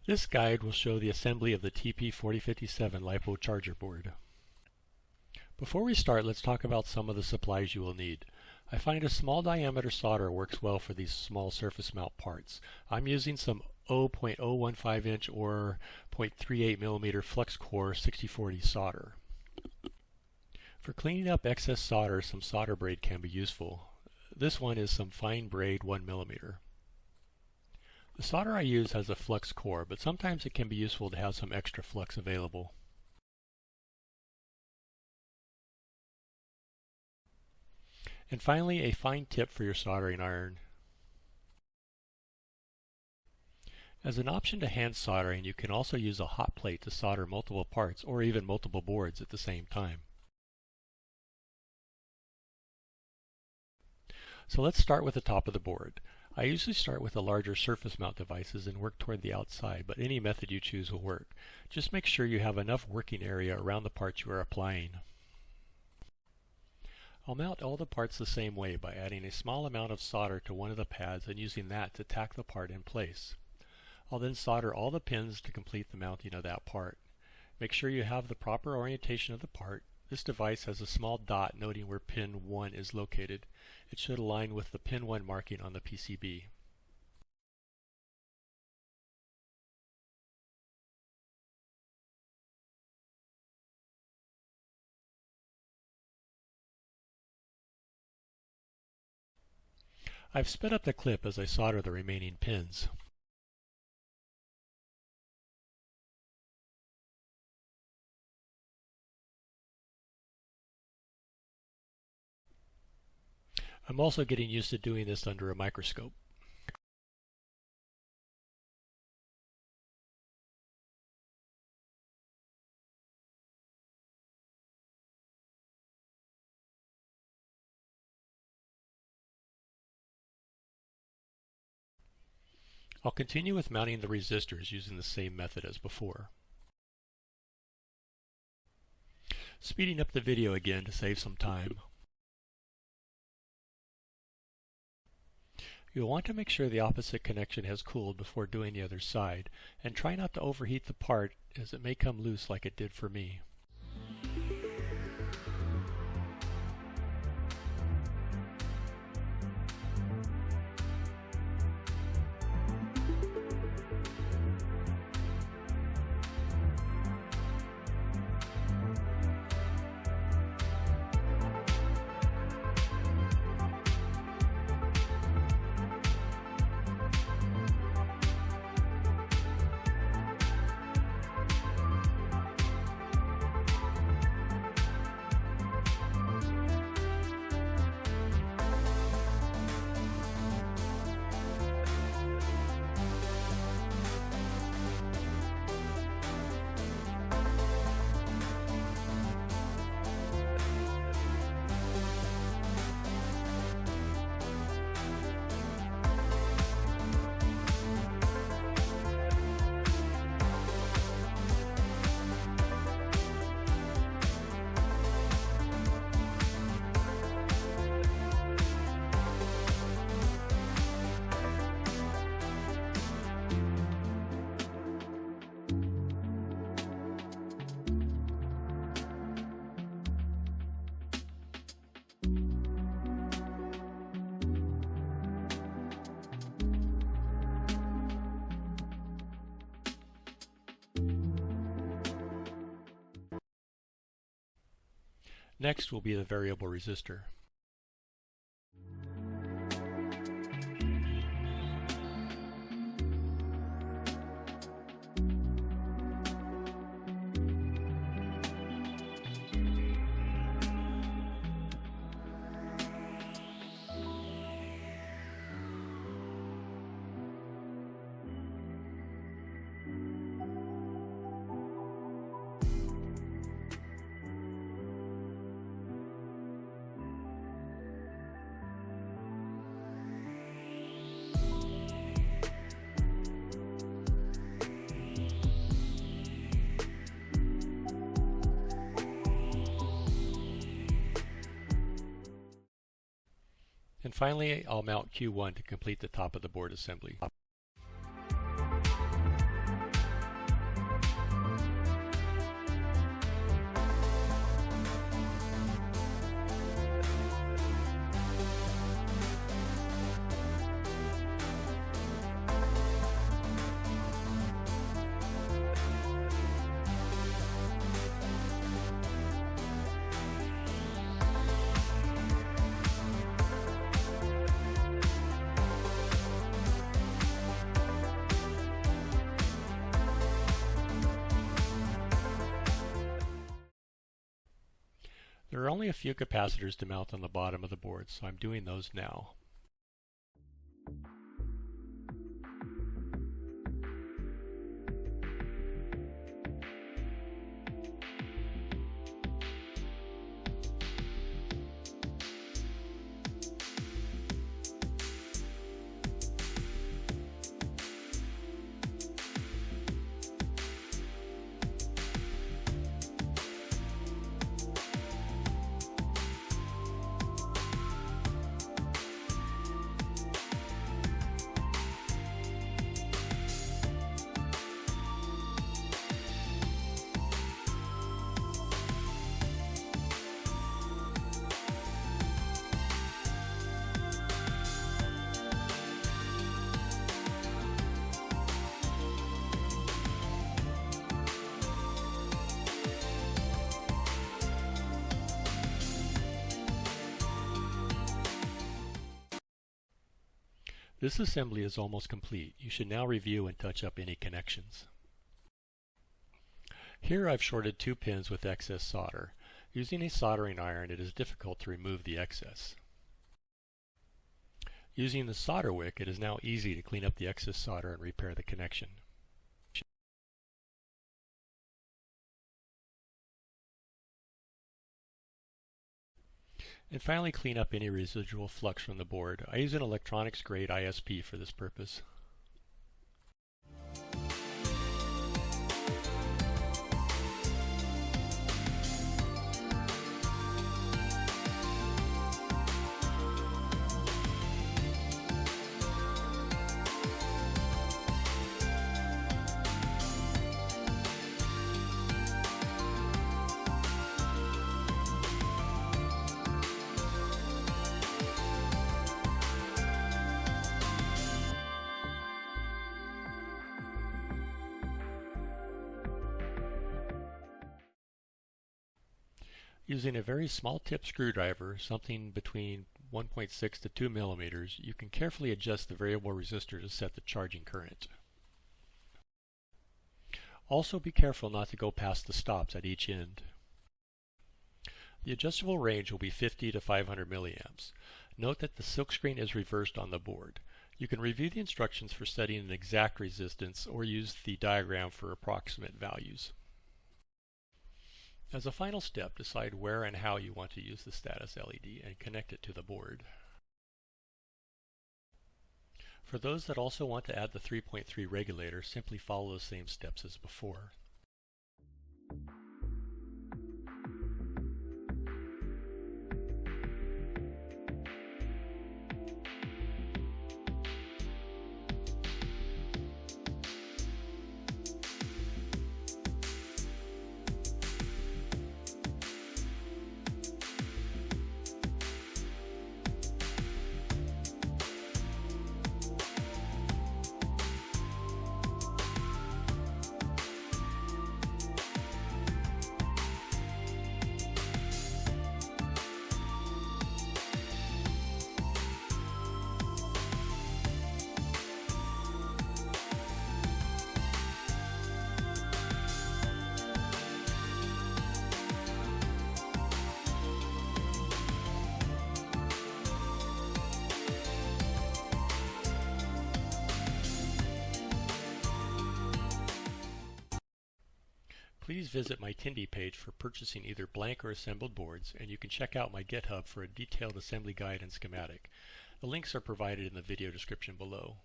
This guide will show the assembly of the TP4057 Lipo Charger board. Before we start, let's talk about some of the supplies you will need. I find a small diameter solder works well for these small surface mount parts. I'm using some 0.015 inch or 0.38 millimeter flux core 6040 solder. For cleaning up excess solder, some solder braid can be useful. This one is some fine braid 1 millimeter. The solder I use has a flux core, but sometimes it can be useful to have some extra flux available. And finally, a fine tip for your soldering iron. As an option to hand soldering, you can also use a hot plate to solder multiple parts or even multiple boards at the same time. So let's start with the top of the board. I usually start with the larger surface mount devices and work toward the outside, but any method you choose will work. Just make sure you have enough working area around the parts you are applying. I'll mount all the parts the same way by adding a small amount of solder to one of the pads and using that to tack the part in place. I'll then solder all the pins to complete the mounting of that part. Make sure you have the proper orientation of the part. This device has a small dot noting where pin 1 is located. It should align with the pin 1 marking on the PCB. I've sped up the clip as I solder the remaining pins. I'm also getting used to doing this under a microscope. I'll continue with mounting the resistors using the same method as before. Speeding up the video again to save some time. You'll want to make sure the opposite connection has cooled before doing the other side, and try not to overheat the part as it may come loose like it did for me. Next will be the variable resistor. And finally, I'll mount Q1 to complete the top of the board assembly. There are only a few capacitors to mount on the bottom of the board, so I'm doing those now. This assembly is almost complete. You should now review and touch up any connections. Here I've shorted 2 pins with excess solder. Using a soldering iron, it is difficult to remove the excess. Using the solder wick, it is now easy to clean up the excess solder and repair the connection. And finally, clean up any residual flux from the board. I use an electronics grade ISP for this purpose. Using a very small tip screwdriver, something between 1.6 to 2 millimeters, you can carefully adjust the variable resistor to set the charging current. Also be careful not to go past the stops at each end. The adjustable range will be 50 to 500 milliamps. Note that the silkscreen is reversed on the board. You can review the instructions for setting an exact resistance or use the diagram for approximate values. As a final step, decide where and how you want to use the status LED and connect it to the board. For those that also want to add the 3.3 regulator, simply follow the same steps as before. Please visit my Tindy page for purchasing either blank or assembled boards, and you can check out my GitHub for a detailed assembly guide and schematic. The links are provided in the video description below.